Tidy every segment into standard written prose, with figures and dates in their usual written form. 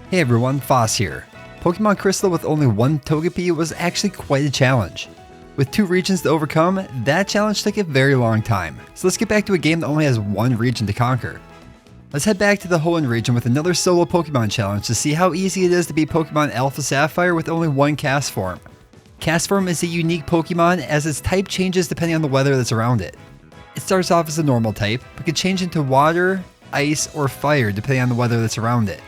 Hey everyone, Foss here. Pokemon Crystal with only one Togepi was actually quite a challenge. With 2 regions to overcome, that challenge took a very long time, so let's get back to a game that only has 1 region to conquer. Let's head back to the Hoenn region with another solo Pokemon challenge to see how easy it is to beat Pokemon Alpha Sapphire with only 1 Castform. Castform is a unique Pokemon as its type changes depending on the weather that's around it. It starts off as a normal type, but can change into water, ice, or fire depending on the weather that's around it.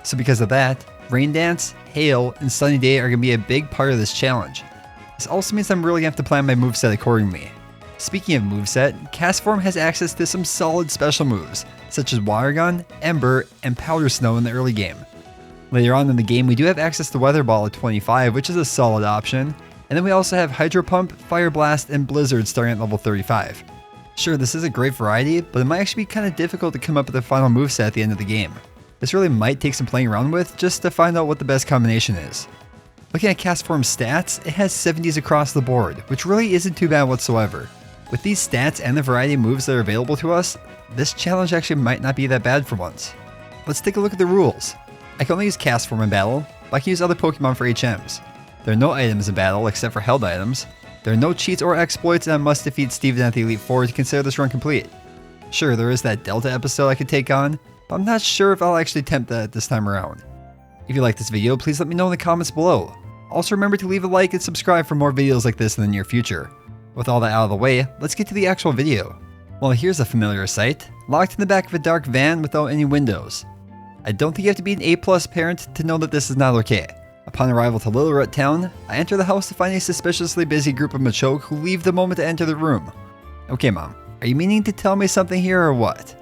So because of that, Rain Dance, Hail, and Sunny Day are going to be a big part of this challenge. This also means I'm really going to have to plan my moveset accordingly. Speaking of moveset, Castform has access to some solid special moves, such as Water Gun, Ember, and Powder Snow in the early game. Later on in the game, we do have access to Weather Ball at 25, which is a solid option, and then we also have Hydro Pump, Fire Blast, and Blizzard starting at level 35. Sure, this is a great variety, but it might actually be kind of difficult to come up with a final moveset at the end of the game. This really might take some playing around with, just to find out what the best combination is. Looking at Castform's stats, it has 70s across the board, which really isn't too bad whatsoever. With these stats and the variety of moves that are available to us, this challenge actually might not be that bad for once. Let's take a look at the rules. I can only use Castform in battle, but I can use other Pokemon for HMs. There are no items in battle except for held items. There are no cheats or exploits, and I must defeat Steven at the Elite Four to consider this run complete. Sure, there is that Delta episode I could take on, but I'm not sure if I'll actually attempt that this time around. If you like this video, please let me know in the comments below. Also remember to leave a like and subscribe for more videos like this in the near future. With all that out of the way, let's get to the actual video. Well, here's a familiar sight, locked in the back of a dark van without any windows. I don't think you have to be an A+ parent to know that this is not okay. Upon arrival to Little Rut Town, I enter the house to find a suspiciously busy group of Machoke who leave the moment to enter the room. Okay Mom, are you meaning to tell me something here or what?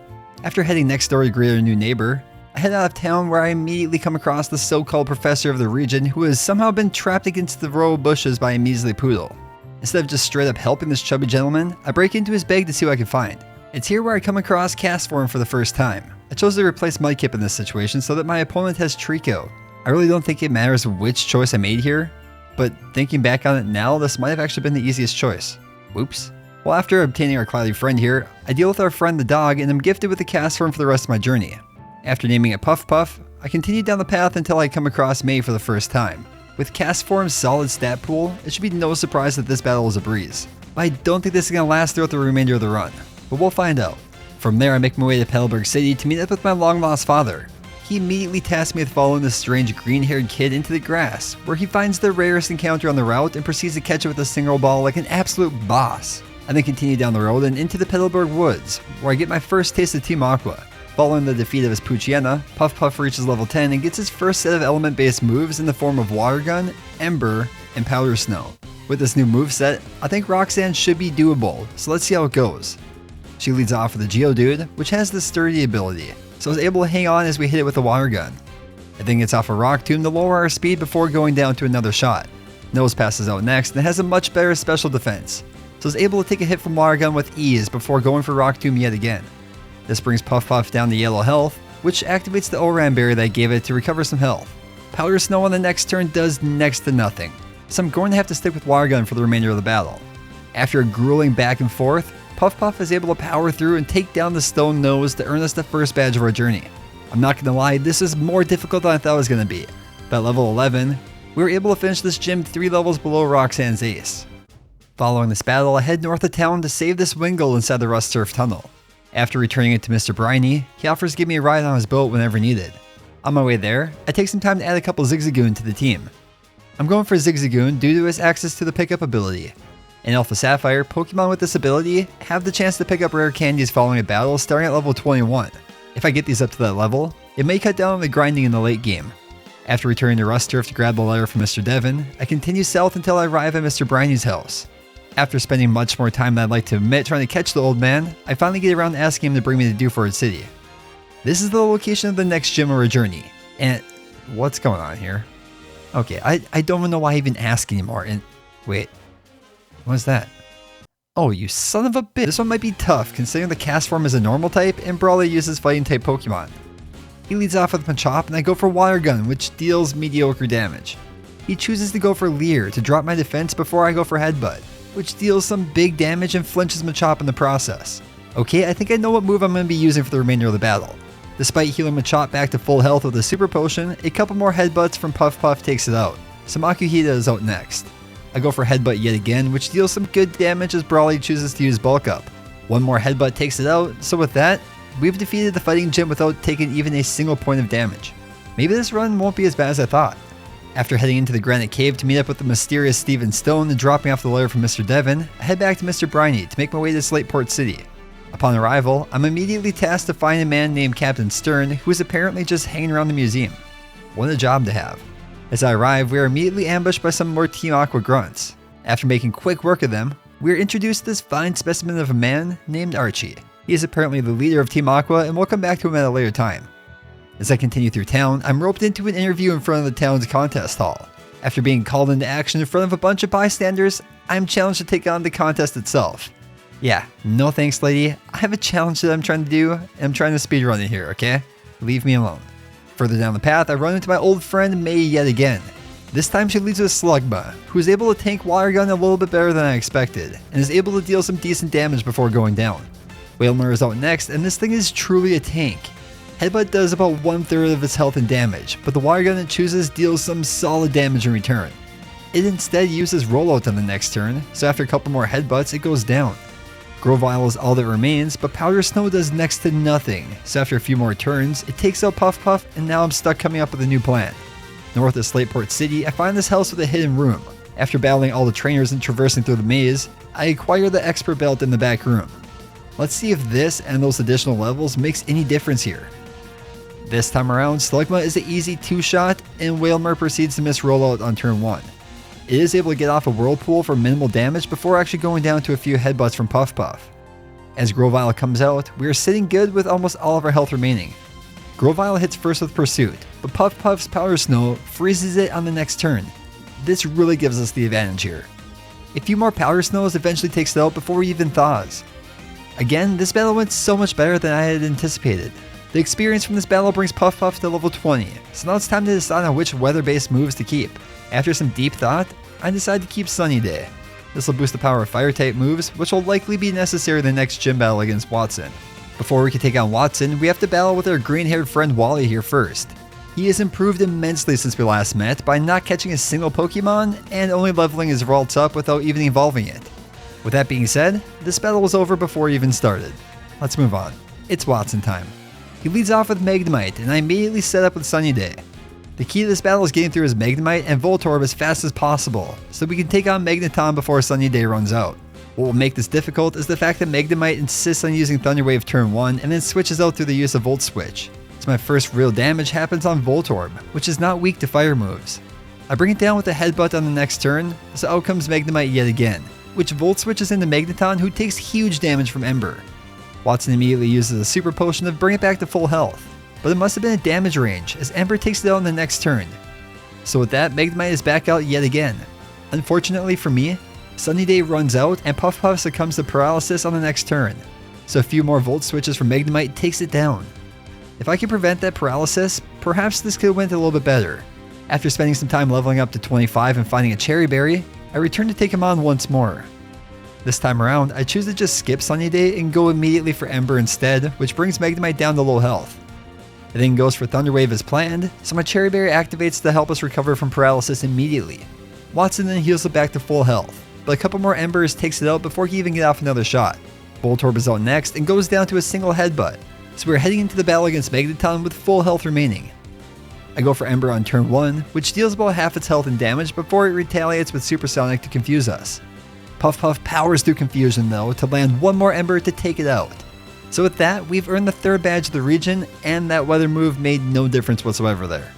After heading next door to greet our new neighbor, I head out of town where I immediately come across the so-called professor of the region who has somehow been trapped against the row of bushes by a measly poodle. Instead of just straight up helping this chubby gentleman, I break into his bag to see what I can find. It's here where I come across Castform for the first time. I chose to replace Mudkip in this situation so that my opponent has Trico. I really don't think it matters which choice I made here, but thinking back on it now, this might have actually been the easiest choice. Whoops. Well, after obtaining our cloudy friend here, I deal with our friend the dog and am gifted with the Castform for the rest of my journey. After naming it Puff Puff, I continue down the path until I come across May for the first time. With Castform's solid stat pool, it should be no surprise that this battle is a breeze. But I don't think this is going to last throughout the remainder of the run, but we'll find out. From there, I make my way to Petalburg City to meet up with my long-lost father. He immediately tasks me with following this strange green-haired kid into the grass, where he finds the rarest encounter on the route and proceeds to catch it with a single ball like an absolute boss. I then continue down the road and into the Petalburg Woods, where I get my first taste of Team Aqua. Following the defeat of his Poochyena, Puff Puff reaches level 10 and gets his first set of element-based moves in the form of Water Gun, Ember, and Powder Snow. With this new moveset, I think Roxanne should be doable, so let's see how it goes. She leads off with a Geodude, which has the sturdy ability, so I was able to hang on as we hit it with a Water Gun. It then gets off a Rock Tomb to lower our speed before going down to another shot. Nose passes out next and has a much better special defense, so I was able to take a hit from Water Gun with ease before going for Rock Tomb yet again. This brings Puff Puff down to yellow health, which activates the Oran Berry that I gave it to recover some health. Powder Snow on the next turn does next to nothing, so I'm going to have to stick with Water Gun for the remainder of the battle. After a grueling back and forth, Puff Puff is able to power through and take down the Stone Nose to earn us the first badge of our journey. I'm not gonna lie, this is more difficult than I thought it was gonna be. But at level 11, we were able to finish this gym 3 levels below Roxanne's ace. Following this battle, I head north of town to save this Wingull inside the Rust Surf Tunnel. After returning it to Mr. Briny, he offers to give me a ride on his boat whenever needed. On my way there, I take some time to add a couple Zigzagoon to the team. I'm going for Zigzagoon due to his access to the pickup ability. In Alpha Sapphire, Pokemon with this ability have the chance to pick up rare candies following a battle starting at level 21. If I get these up to that level, it may cut down on the grinding in the late game. After returning to Rust Turf to grab the letter from Mr. Devon, I continue south until I arrive at Mr. Briny's house. After spending much more time than I'd like to admit trying to catch the old man, I finally get around to asking him to bring me to Dewford City. This is the location of the next gym or journey, and what's going on here? Okay, I don't even know why I even ask anymore, and wait, what's that? Oh, you son of a bitch. This one might be tough considering the Castform is a normal type and Brawley uses fighting type Pokemon. He leads off with Machop and I go for Water Gun, which deals mediocre damage. He chooses to go for Leer to drop my defense before I go for Headbutt, which deals some big damage and flinches Machop in the process. Okay, I think I know what move I'm going to be using for the remainder of the battle. Despite healing Machop back to full health with a super potion, a couple more headbutts from Puff Puff takes it out, so Makuhita is out next. I go for headbutt yet again, which deals some good damage as Brawly chooses to use bulk up. One more headbutt takes it out, so with that, we've defeated the fighting gym without taking even a single point of damage. Maybe this run won't be as bad as I thought. After heading into the Granite Cave to meet up with the mysterious Steven Stone and dropping off the letter from Mr. Devon, I head back to Mr. Briny to make my way to Slateport City. Upon arrival, I'm immediately tasked to find a man named Captain Stern who is apparently just hanging around the museum. What a job to have. As I arrive, we are immediately ambushed by some more Team Aqua grunts. After making quick work of them, we are introduced to this fine specimen of a man named Archie. He is apparently the leader of Team Aqua, and we'll come back to him at a later time. As I continue through town, I'm roped into an interview in front of the town's contest hall. After being called into action in front of a bunch of bystanders, I am challenged to take on the contest itself. Yeah, no thanks lady, I have a challenge that I'm trying to do, and I'm trying to speedrun it here, okay? Leave me alone. Further down the path, I run into my old friend May yet again. This time she leads with Slugma, who is able to tank Water Gun a little bit better than I expected, and is able to deal some decent damage before going down. Whalmer is out next, and this thing is truly a tank. Headbutt does about 1/3 of its health and damage, but the Water Gun it chooses deals some solid damage in return. It instead uses Rollout on the next turn, so after a couple more headbutts it goes down. Grovyle is all that remains, but Powder Snow does next to nothing, so after a few more turns, it takes out Puff Puff, and now I'm stuck coming up with a new plan. North of Slateport City, I find this house with a hidden room. After battling all the trainers and traversing through the maze, I acquire the Expert Belt in the back room. Let's see if this and those additional levels makes any difference here. This time around, Slugma is an easy 2-shot, and Whalmer proceeds to miss Rollout on turn 1. It is able to get off a Whirlpool for minimal damage before actually going down to a few headbutts from Puff Puff. As Grovyle comes out, we are sitting good with almost all of our health remaining. Grovyle hits first with Pursuit, but Puff Puff's Powder Snow freezes it on the next turn. This really gives us the advantage here. A few more Powder Snows eventually takes it out before he even thaws. Again, this battle went so much better than I had anticipated. The experience from this battle brings Puff Puff to level 20, so now it's time to decide on which weather-based moves to keep. After some deep thought, I decide to keep Sunny Day. This will boost the power of Fire-type moves, which will likely be necessary in the next gym battle against Watson. Before we can take on Watson, we have to battle with our green-haired friend Wally here first. He has improved immensely since we last met by not catching a single Pokemon and only leveling his Ralts up without even evolving it. With that being said, this battle was over before it even started. Let's move on. It's Watson time. He leads off with Magnemite, and I immediately set up with Sunny Day. The key to this battle is getting through his Magnemite and Voltorb as fast as possible, so we can take on Magneton before Sunny Day runs out. What will make this difficult is the fact that Magnemite insists on using Thunder Wave turn 1 and then switches out through the use of Volt Switch. So my first real damage happens on Voltorb, which is not weak to fire moves. I bring it down with a Headbutt on the next turn, so out comes Magnemite yet again, which Volt Switches into Magneton, who takes huge damage from Ember. Watson immediately uses a Super Potion to bring it back to full health, but it must have been a damage range as Ember takes it out on the next turn. So with that, Magnemite is back out yet again. Unfortunately for me, Sunny Day runs out and Puff Puff succumbs to paralysis on the next turn, so a few more Volt Switches from Magnemite takes it down. If I can prevent that paralysis, perhaps this could have went a little bit better. After spending some time leveling up to 25 and finding a Cherry Berry, I return to take him on once more. This time around, I choose to just skip Sunny Day and go immediately for Ember instead, which brings Magnemite down to low health. It then goes for Thunder Wave as planned, so my Cherry Berry activates to help us recover from paralysis immediately. Watson then heals it back to full health, but a couple more Embers takes it out before he even gets off another shot. Voltorb is out next and goes down to a single headbutt, so we're heading into the battle against Magneton with full health remaining. I go for Ember on turn 1, which deals about half its health and damage before it retaliates with Supersonic to confuse us. Puff Puff powers through confusion though to land one more Ember to take it out. So with that, we've earned the 3rd badge of the region, and that weather move made no difference whatsoever there.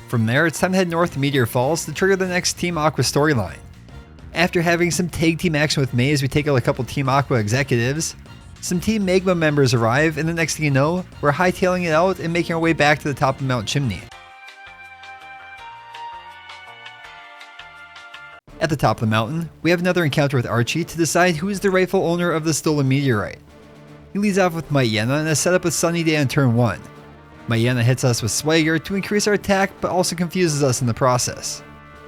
From there, it's time to head north to Meteor Falls to trigger the next Team Aqua storyline. After having some tag team action with Maze, we take out a couple Team Aqua executives. Some Team Magma members arrive, and the next thing you know, we're hightailing it out and making our way back to the top of Mount Chimney. At the top of the mountain, we have another encounter with Archie to decide who is the rightful owner of the stolen meteorite. He leads off with Myena and is set up with Sunny Day on turn 1. Myena hits us with Swagger to increase our attack, but also confuses us in the process.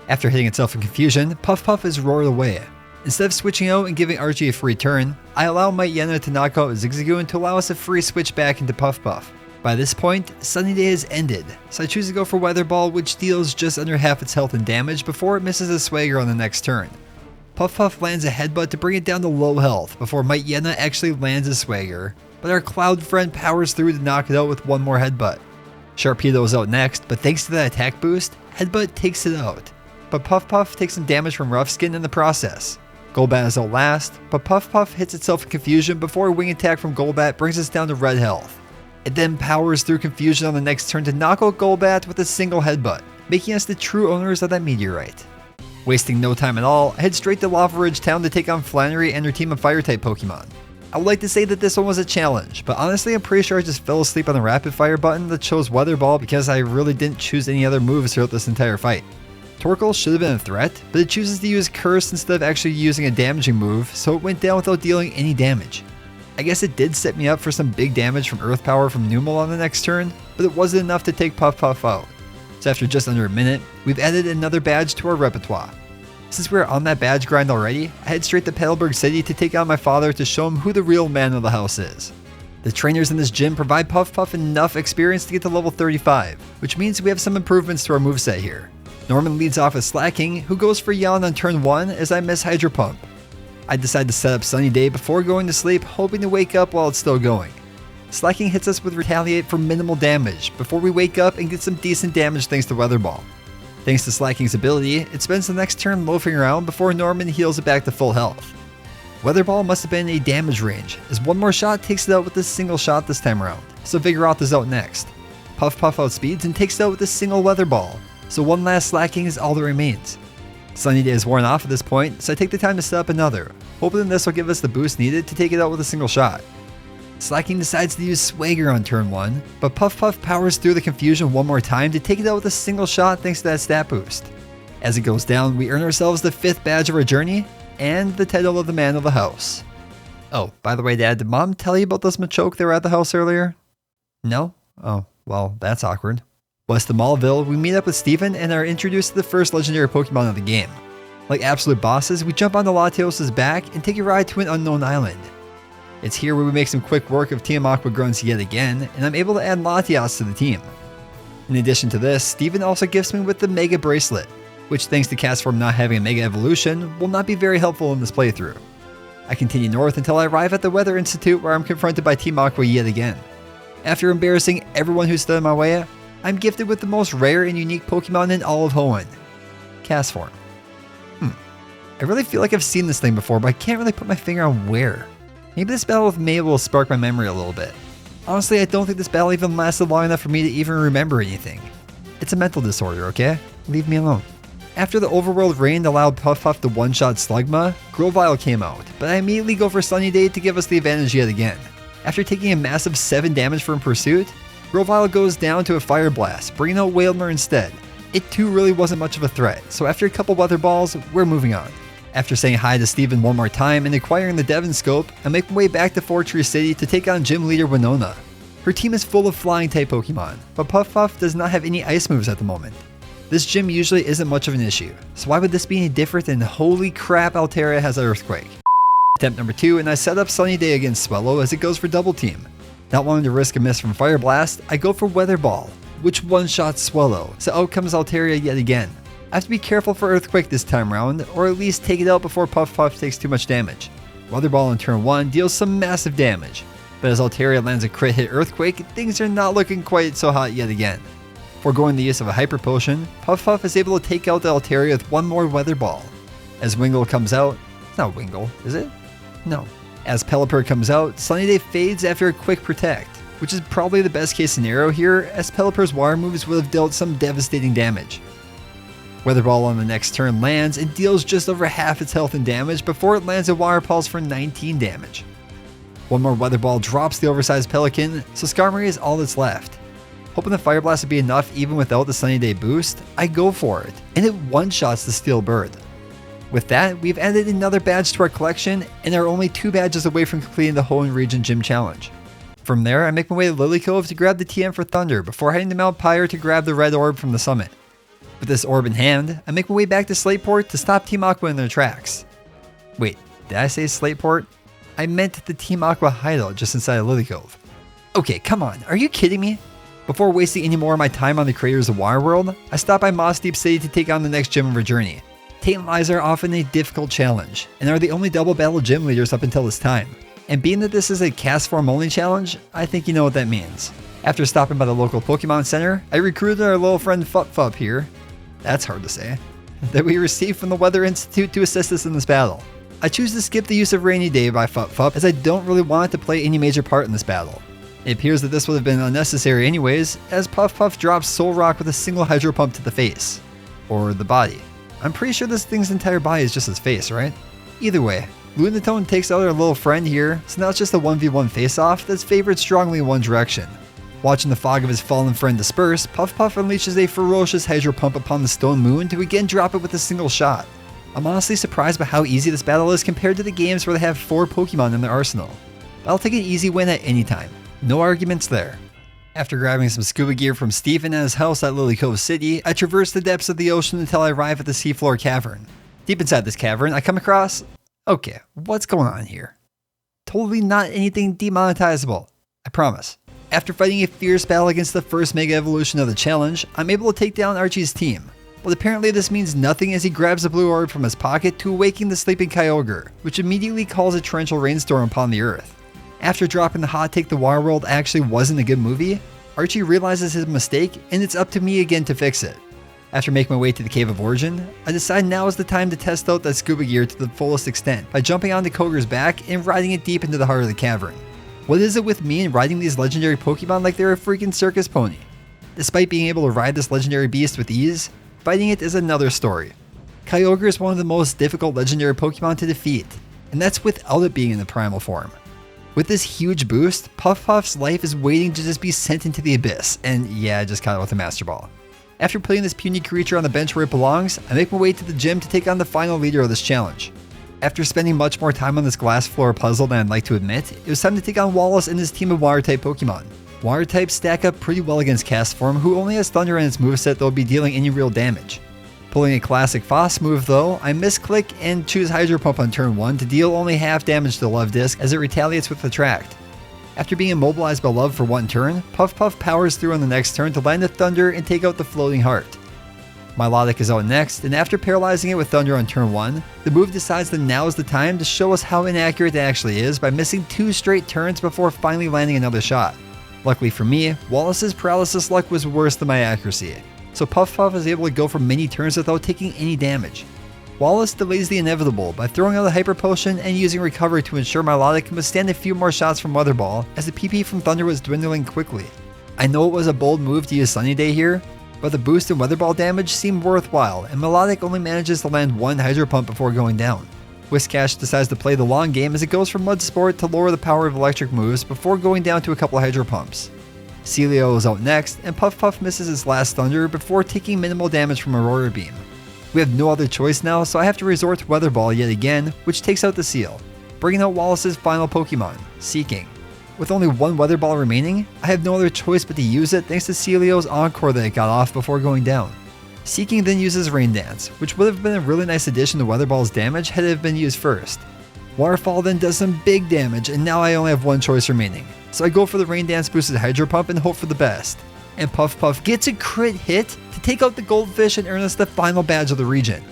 After hitting itself in confusion, Puff Puff is roared away. Instead of switching out and giving Archie a free turn, I allow Myena to knock out Zigzagoon to allow us a free switch back into Puff Puff. By this point, Sunny Day has ended, so I choose to go for Weather Ball, which deals just under half its health and damage before it misses a Swagger on the next turn. Puff Puff lands a headbutt to bring it down to low health before Might Yenna actually lands a Swagger, but our Cloud friend powers through to knock it out with one more headbutt. Sharpedo is out next, but thanks to that attack boost, Headbutt takes it out. But Puff Puff takes some damage from Rough Skin in the process. Golbat is out last, but Puff Puff hits itself in confusion before a wing attack from Golbat brings us down to red health. It then powers through confusion on the next turn to knock out Golbat with a single headbutt, making us the true owners of that meteorite. Wasting no time at all, I head straight to Lava Ridge Town to take on Flannery and her team of Fire-type Pokemon. I would like to say that this one was a challenge, but honestly I'm pretty sure I just fell asleep on the rapid fire button that chose Weather Ball because I really didn't choose any other moves throughout this entire fight. Torkoal should have been a threat, but it chooses to use Curse instead of actually using a damaging move, so it went down without dealing any damage. I guess it did set me up for some big damage from Earth Power from Numel on the next turn, but it wasn't enough to take Puff Puff out. So after just under a minute, we've added another badge to our repertoire. Since we're on that badge grind already, I head straight to Petalburg City to take on my father to show him who the real man of the house is. The trainers in this gym provide Puff Puff enough experience to get to level 35, which means we have some improvements to our moveset here. Norman leads off with Slacking, who goes for Yawn on turn 1 as I miss Hydro Pump. I decide to set up Sunny Day before going to sleep, hoping to wake up while it's still going. Slacking hits us with Retaliate for minimal damage before we wake up and get some decent damage thanks to Weather Ball. Thanks to Slacking's ability, it spends the next turn loafing around before Norman heals it back to full health. Weather Ball must have been in a damage range, as one more shot takes it out with a single shot this time around, so Vigoroth is out next. Puff Puff outspeeds and takes it out with a single Weather Ball, so one last Slacking is all that remains. Sunny Day is worn off at this point, so I take the time to set up another, hoping this will give us the boost needed to take it out with a single shot. Slacking decides to use Swagger on turn 1, but Puff Puff powers through the confusion one more time to take it out with a single shot thanks to that stat boost. As it goes down, we earn ourselves the 5th badge of our journey, and the title of the man of the house. Oh, by the way Dad, did Mom tell you about those Machoke that were at the house earlier? No? Oh, well, that's awkward. West of Mallville, we meet up with Steven and are introduced to the first legendary Pokemon of the game. Like absolute bosses, we jump onto Latios' back and take a ride to an unknown island. It's here where we make some quick work of Team Aqua grunts yet again, and I'm able to add Latios to the team. In addition to this, Steven also gifts me with the Mega Bracelet, which thanks to Castform not having a Mega Evolution, will not be very helpful in this playthrough. I continue north until I arrive at the Weather Institute where I'm confronted by Team Aqua yet again. After embarrassing everyone who stood in my way, I'm gifted with the most rare and unique Pokemon in all of Hoenn, Castform. I really feel like I've seen this thing before, but I can't really put my finger on where. Maybe this battle with May will spark my memory a little bit. Honestly, I don't think this battle even lasted long enough for me to even remember anything. It's a mental disorder, okay? Leave me alone. After the overworld rain allowed Puff Puff to one-shot Slugma, Grovyle came out, but I immediately go for Sunny Day to give us the advantage yet again. After taking a massive 7 damage from Pursuit, Grovyle goes down to a Fire Blast, bringing out Wailmer instead. It too really wasn't much of a threat, so after a couple Weather Balls, we're moving on. After saying hi to Steven one more time and acquiring the Devon Scope, I make my way back to Fortree City to take on Gym Leader Winona. Her team is full of flying type Pokemon, but Puff Puff does not have any ice moves at the moment. This gym usually isn't much of an issue, so why would this be any different than holy crap Altaria has an Earthquake? Attempt number 2 and I set up Sunny Day against Swellow as it goes for double team. Not wanting to risk a miss from Fire Blast, I go for Weather Ball, which one-shots Swellow, so out comes Altaria yet again. I have to be careful for Earthquake this time around, or at least take it out before Puff Puff takes too much damage. Weather Ball on turn 1 deals some massive damage, but as Altaria lands a crit hit Earthquake, things are not looking quite so hot yet again. Foregoing the use of a Hyper Potion, Puff Puff is able to take out the Altaria with one more Weather Ball. As Wingull comes out, it's not Wingull, is it? No. As Pelipper comes out, Sunny Day fades after a quick Protect, which is probably the best case scenario here, as Pelipper's water moves would have dealt some devastating damage. Weather Ball on the next turn lands and deals just over half its health and damage before it lands a Water Pulse for 19 damage. One more Weather Ball drops the oversized Pelican, so Skarmory is all that's left. Hoping the Fire Blast would be enough even without the Sunny Day boost, I go for it, and it one-shots the Steel Bird. With that, we've added another badge to our collection and are only 2 badges away from completing the Hoenn Region Gym Challenge. From there, I make my way to Lily Cove to grab the TM for Thunder before heading to Mount Pyre to grab the red orb from the summit. With this orb in hand, I make my way back to Slateport to stop Team Aqua in their tracks. Wait, did I say Slateport? I meant the Team Aqua hideout just inside of Lily Cove. Okay, come on, are you kidding me? Before wasting any more of my time on the creators of Water World, I stopped by Moss Deep City to take on the next gym of our journey. Tate and Liza are often a difficult challenge, and are the only double battle gym leaders up until this time. And being that this is a Castform only challenge, I think you know what that means. After stopping by the local Pokemon Center, I recruited our little friend Fup here, that's hard to say, that we received from the Weather Institute to assist us in this battle. I choose to skip the use of Rainy Day by Fup as I don't really want it to play any major part in this battle. It appears that this would have been unnecessary anyways, as Puff drops Soul Rock with a single Hydro Pump to the face. Or the body. I'm pretty sure this thing's entire body is just his face, right? Either way, Lunatone takes out our little friend here, so now it's just a 1v1 face-off that's favored strongly in one direction. Watching the fog of his fallen friend disperse, Puff unleashes a ferocious Hydro Pump upon the Stone Moon to again drop it with a single shot. I'm honestly surprised by how easy this battle is compared to the games where they have 4 Pokemon in their arsenal. But I'll take an easy win at any time. No arguments there. After grabbing some scuba gear from Steven at his house at Lily Cove City, I traverse the depths of the ocean until I arrive at the seafloor cavern. Deep inside this cavern, I come across... Okay, what's going on here? Totally not anything demonetizable. I promise. After fighting a fierce battle against the first Mega Evolution of the challenge, I'm able to take down Archie's team. But apparently this means nothing as he grabs a blue orb from his pocket to awaken the sleeping Kyogre, which immediately calls a torrential rainstorm upon the earth. After dropping the hot take the Water World actually wasn't a good movie, Archie realizes his mistake and it's up to me again to fix it. After making my way to the Cave of Origin, I decide now is the time to test out that scuba gear to the fullest extent by jumping onto Kyogre's back and riding it deep into the heart of the cavern. What is it with me and riding these legendary Pokemon like they're a freaking circus pony? Despite being able to ride this legendary beast with ease, fighting it is another story. Kyogre is one of the most difficult legendary Pokemon to defeat, and that's without it being in the primal form. With this huge boost, Puff's life is waiting to just be sent into the abyss, and yeah, I just caught it with a Master Ball. After putting this puny creature on the bench where it belongs, I make my way to the gym to take on the final leader of this challenge. After spending much more time on this glass floor puzzle than I'd like to admit, it was time to take on Wallace and his team of Water-type Pokemon. Water types stack up pretty well against Castform, who only has Thunder in its moveset that will be dealing any real damage. Pulling a classic Foss move though, I misclick and choose Hydro Pump on turn 1 to deal only half damage to the Love Disc as it retaliates with Attract. After being immobilized by Love for one turn, Puff powers through on the next turn to land a Thunder and take out the Floating Heart. Milotic is out next, and after paralyzing it with Thunder on turn 1, the move decides that now is the time to show us how inaccurate it actually is by missing 2 straight turns before finally landing another shot. Luckily for me, Wallace's paralysis luck was worse than my accuracy, so Puff is able to go for many turns without taking any damage. Wallace delays the inevitable by throwing out a Hyper Potion and using Recovery to ensure Milotic can withstand a few more shots from Weather Ball as the PP from Thunder was dwindling quickly. I know it was a bold move to use Sunny Day here, but the boost in Weather Ball damage seemed worthwhile and Milotic only manages to land one Hydro Pump before going down. Whiscash decides to play the long game as it goes from Mud Sport to lower the power of electric moves before going down to a couple Hydro Pumps. Celio is out next, and Puff misses his last Thunder before taking minimal damage from Aurora Beam. We have no other choice now, so I have to resort to Weather Ball yet again, which takes out the Seal, bringing out Wallace's final Pokemon, Seeking. With only one Weather Ball remaining, I have no other choice but to use it thanks to Celio's Encore that it got off before going down. Seeking then uses Rain Dance, which would have been a really nice addition to Weather Ball's damage had it been used first. Waterfall then does some big damage, and now I only have one choice remaining. So I go for the Rain Dance boosted Hydro Pump and hope for the best. And Puff gets a crit hit to take out the Goldfish and earn us the final badge of the region.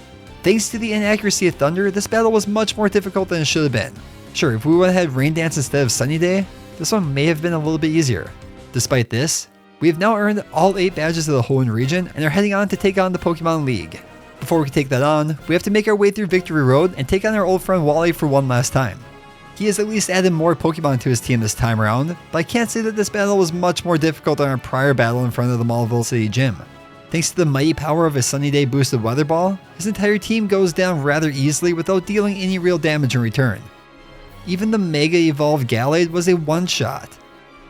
Thanks to the inaccuracy of Thunder, this battle was much more difficult than it should have been. Sure, if we would have had Rain Dance instead of Sunny Day, this one may have been a little bit easier. Despite this, we have now earned all 8 badges of the Hoenn region and are heading on to take on the Pokemon League. Before we can take that on, we have to make our way through Victory Road and take on our old friend Wally for one last time. He has at least added more Pokemon to his team this time around, but I can't say that this battle was much more difficult than our prior battle in front of the Mallville City Gym. Thanks to the mighty power of his Sunny Day boosted Weather Ball, his entire team goes down rather easily without dealing any real damage in return. Even the Mega Evolved Gallade was a one-shot.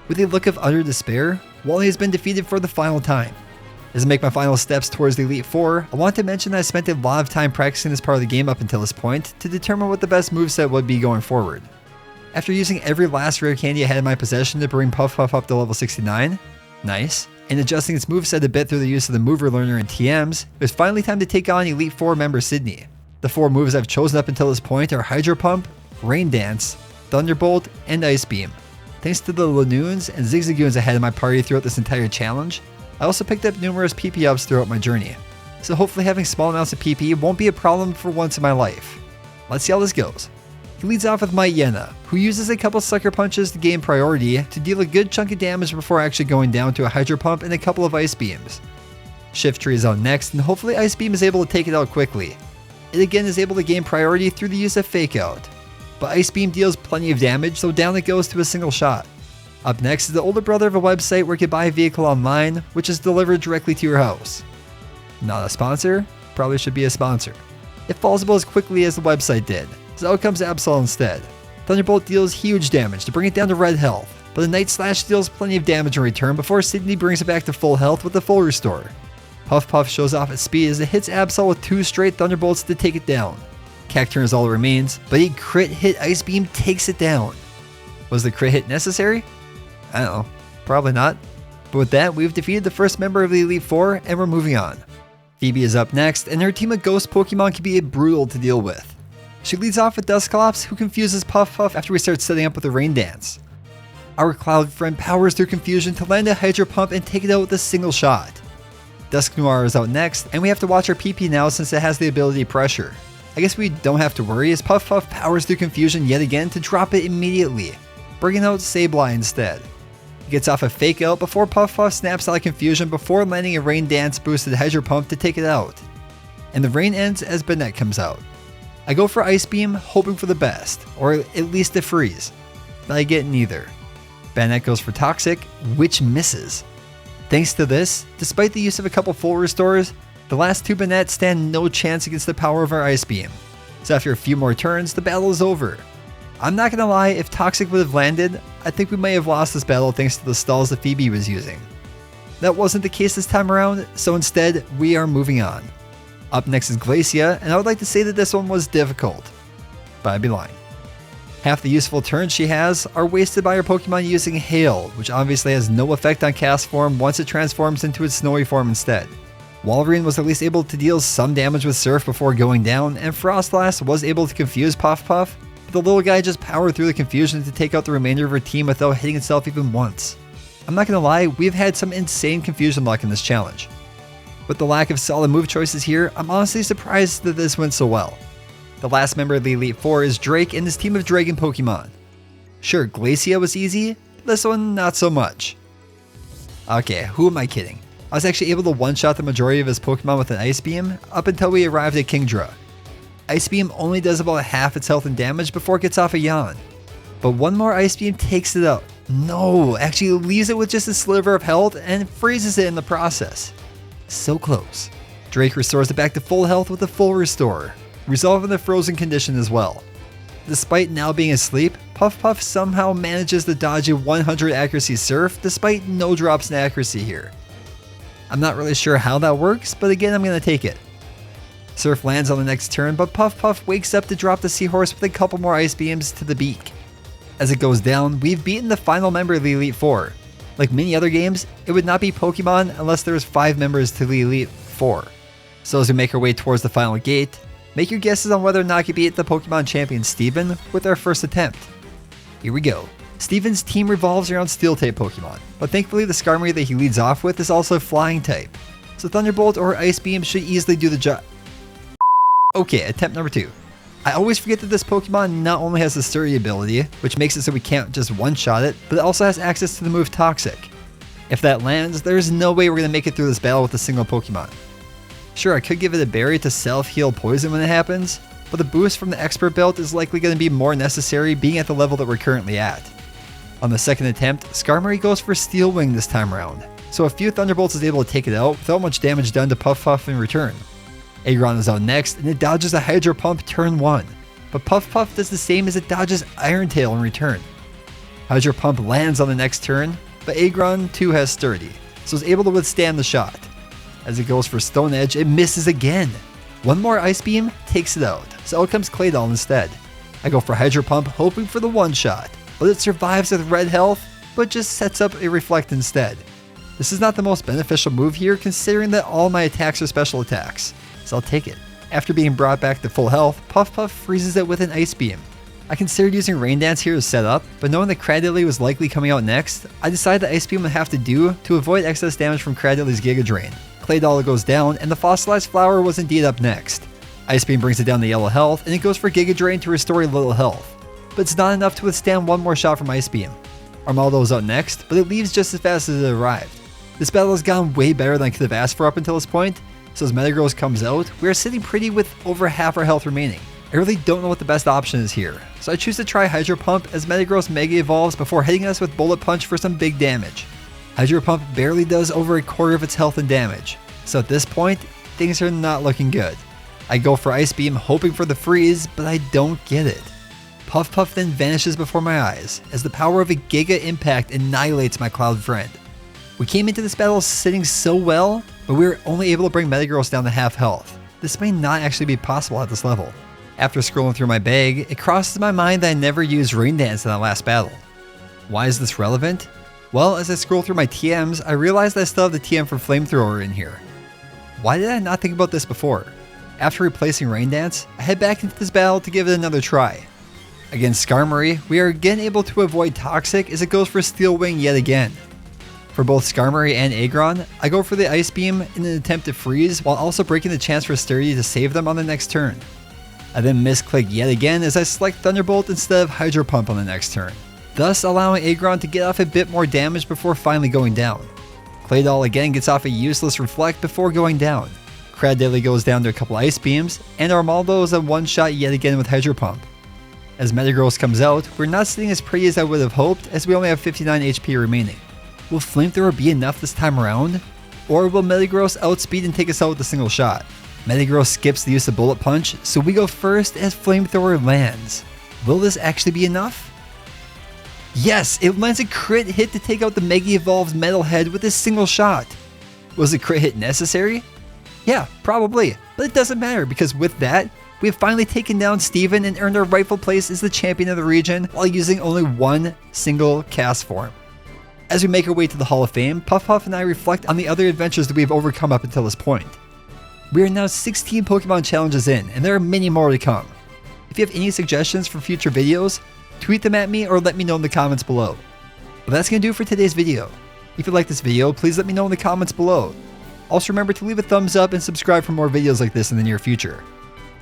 With a look of utter despair, Wally has been defeated for the final time. As I make my final steps towards the Elite Four, I want to mention that I spent a lot of time practicing this part of the game up until this point to determine what the best moveset would be going forward. After using every last rare candy I had in my possession to bring Puff up to level 69, nice, and adjusting its moveset a bit through the use of the Mover Learner and TMs, it was finally time to take on Elite Four member Sydney. The 4 moves I've chosen up until this point are Hydro Pump, Rain Dance, Thunderbolt, and Ice Beam. Thanks to the Lanoons and Zigzagoons I had in my party throughout this entire challenge, I also picked up numerous PP ups throughout my journey. So hopefully having small amounts of PP won't be a problem for once in my life. Let's see how this goes. He leads off with my Yenna, who uses a couple sucker punches to gain priority to deal a good chunk of damage before actually going down to a Hydro Pump and a couple of Ice Beams. Shiftry is out next, and hopefully Ice Beam is able to take it out quickly. It again is able to gain priority through the use of Fake Out. But Ice Beam deals plenty of damage, so down it goes to a single shot. Up next is the older brother of a website where you can buy a vehicle online, which is delivered directly to your house. Not a sponsor, probably should be a sponsor. It falls about as quickly as the website did, so out comes Absol instead. Thunderbolt deals huge damage to bring it down to red health, but the Night Slash deals plenty of damage in return before Sydney brings it back to full health with the full restore. Puff Puff shows off its speed as it hits Absol with 2 straight Thunderbolts to take it down. Cacturn is all that remains, but a crit hit Ice Beam takes it down. Was the crit hit necessary? I don't know, probably not. But with that, we've defeated the first member of the Elite Four and we're moving on. Phoebe is up next, and her team of ghost Pokemon can be brutal to deal with. She leads off with Dusclops, who confuses Puff Puff after we start setting up with the Rain Dance. Our Cloud friend powers through confusion to land a Hydro Pump and take it out with a single shot. Dusknoir is out next, and we have to watch our PP now since it has the ability Pressure. I guess we don't have to worry as Puff Puff powers through confusion yet again to drop it immediately, bringing out Sableye instead. He gets off a Fake Out before Puff Puff snaps out of confusion before landing a Rain Dance boosted Hydro Pump to take it out. And the rain ends as Banette comes out. I go for Ice Beam, hoping for the best, or at least a freeze, but I get neither. Banette goes for Toxic, which misses. Thanks to this, despite the use of a couple full restores, the last 2 Banette stand no chance against the power of our Ice Beam. So after a few more turns, the battle is over. I'm not gonna lie, if Toxic would have landed, I think we may have lost this battle thanks to the stalls that Phoebe was using. That wasn't the case this time around, so instead, we are moving on. Up next is Glacia, and I would like to say that this one was difficult, but I'd be lying. Half the useful turns she has are wasted by her Pokemon using Hail, which obviously has no effect on Castform once it transforms into its snowy form instead. Walrein was at least able to deal some damage with Surf before going down, and Frostlass was able to confuse Puff Puff, but the little guy just powered through the confusion to take out the remainder of her team without hitting itself even once. I'm not gonna lie, we've had some insane confusion luck in this challenge. With the lack of solid move choices here, I'm honestly surprised that this went so well. The last member of the Elite Four is Drake and his team of Dragon Pokemon. Sure, Glacia was easy, this one not so much. Okay, who am I kidding? I was actually able to one-shot the majority of his Pokemon with an Ice Beam up until we arrived at Kingdra. Ice Beam only does about half its health and damage before it gets off a yawn. But one more Ice Beam takes it out. No, actually leaves it with just a sliver of health and freezes it in the process. So close. Drake restores it back to full health with a full restore, resolving the frozen condition as well. Despite now being asleep, Puff Puff somehow manages to dodge a 100 accuracy Surf despite no drops in accuracy here. I'm not really sure how that works, but again I'm going to take it. Surf lands on the next turn, but Puff Puff wakes up to drop the Seahorse with a couple more Ice Beams to the beak. As it goes down, we've beaten the final member of the Elite Four. Like many other games, it would not be Pokemon unless there was 5 members to the Elite Four. So as we make our way towards the final gate, make your guesses on whether or not you beat the Pokemon champion Steven with our first attempt. Here we go. Steven's team revolves around Steel-type Pokemon, but thankfully the Skarmory that he leads off with is also Flying type, so Thunderbolt or Ice Beam should easily do the job. Okay, attempt number 2. I always forget that this Pokemon not only has the Sturdy ability, which makes it so we can't just one-shot it, but it also has access to the move Toxic. If that lands, there's no way we're going to make it through this battle with a single Pokemon. Sure, I could give it a berry to self-heal poison when it happens, but the boost from the Expert Belt is likely going to be more necessary being at the level that we're currently at. On the second attempt, Skarmory goes for Steel Wing this time around, so a few Thunderbolts is able to take it out without much damage done to Puff Puff in return. Aggron is out next, and it dodges a Hydro Pump turn 1, but Puff Puff does the same as it dodges Iron Tail in return. Hydro Pump lands on the next turn, but Aggron too has Sturdy, so is able to withstand the shot. As it goes for Stone Edge, it misses again. One more Ice Beam takes it out, so out comes Claydol instead. I go for Hydro Pump hoping for the one shot, but it survives with red health, but just sets up a Reflect instead. This is not the most beneficial move here considering that all my attacks are special attacks, so I'll take it. After being brought back to full health, Puff Puff freezes it with an Ice Beam. I considered using Rain Dance here to set up, but knowing that Cradily was likely coming out next, I decided that Ice Beam would have to do to avoid excess damage from Cradily's Giga Drain. Clay Dollar goes down, and the Fossilized Flower was indeed up next. Ice Beam brings it down to yellow health, and it goes for Giga Drain to restore a little health. But it's not enough to withstand one more shot from Ice Beam. Armaldo is out next, but it leaves just as fast as it arrived. This battle has gone way better than I could have asked for up until this point, so as Metagross comes out, we are sitting pretty with over half our health remaining. I really don't know what the best option is here, so I choose to try Hydro Pump as Metagross Mega Evolves before hitting us with Bullet Punch for some big damage. Hydro Pump barely does over a quarter of its health and damage, so at this point, things are not looking good. I go for Ice Beam hoping for the freeze, but I don't get it. Puff Puff then vanishes before my eyes, as the power of a Giga Impact annihilates my Cloud friend. We came into this battle sitting so well, but we were only able to bring Metagross down to half health. This may not actually be possible at this level. After scrolling through my bag, it crosses my mind that I never used Rain Dance in that last battle. Why is this relevant? Well, as I scroll through my TMs, I realized I still have the TM for Flamethrower in here. Why did I not think about this before? After replacing Rain Dance, I head back into this battle to give it another try. Against Skarmory, we are again able to avoid Toxic as it goes for Steel Wing yet again. For both Skarmory and Aggron, I go for the Ice Beam in an attempt to freeze while also breaking the chance for Sturdy to save them on the next turn. I then misclick yet again as I select Thunderbolt instead of Hydro Pump on the next turn, thus allowing Aggron to get off a bit more damage before finally going down. Claydol again gets off a useless Reflect before going down. Cradily goes down to a couple Ice Beams, and Armaldo is a one-shot yet again with Hydro Pump. As Metagross comes out, we're not sitting as pretty as I would have hoped as we only have 59 HP remaining. Will Flamethrower be enough this time around? Or will Metagross outspeed and take us out with a single shot? Metagross skips the use of Bullet Punch, so we go first as Flamethrower lands. Will this actually be enough? Yes, it lands a crit hit to take out the Mega Evolved Metalhead with a single shot. Was a crit hit necessary? Yeah, probably, but it doesn't matter because with that, we have finally taken down Steven and earned our rightful place as the champion of the region while using only one single Castform. As we make our way to the Hall of Fame, Puff Puff and I reflect on the other adventures that we have overcome up until this point. We are now 16 Pokemon challenges in, and there are many more to come. If you have any suggestions for future videos, tweet them at me or let me know in the comments below. But that's going to do it for today's video. If you like this video, please let me know in the comments below. Also remember to leave a thumbs up and subscribe for more videos like this in the near future.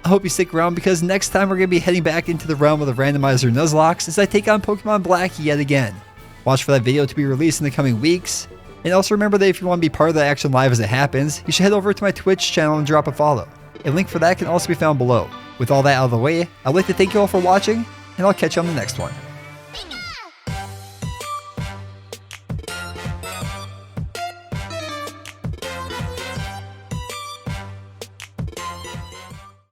I hope you stick around because next time we're going to be heading back into the realm of the randomizer Nuzlocke as I take on Pokemon Black yet again. Watch for that video to be released in the coming weeks. And also remember that if you want to be part of the action live as it happens, you should head over to my Twitch channel and drop a follow. A link for that can also be found below. With all that out of the way, I'd like to thank you all for watching, and I'll catch you on the next one.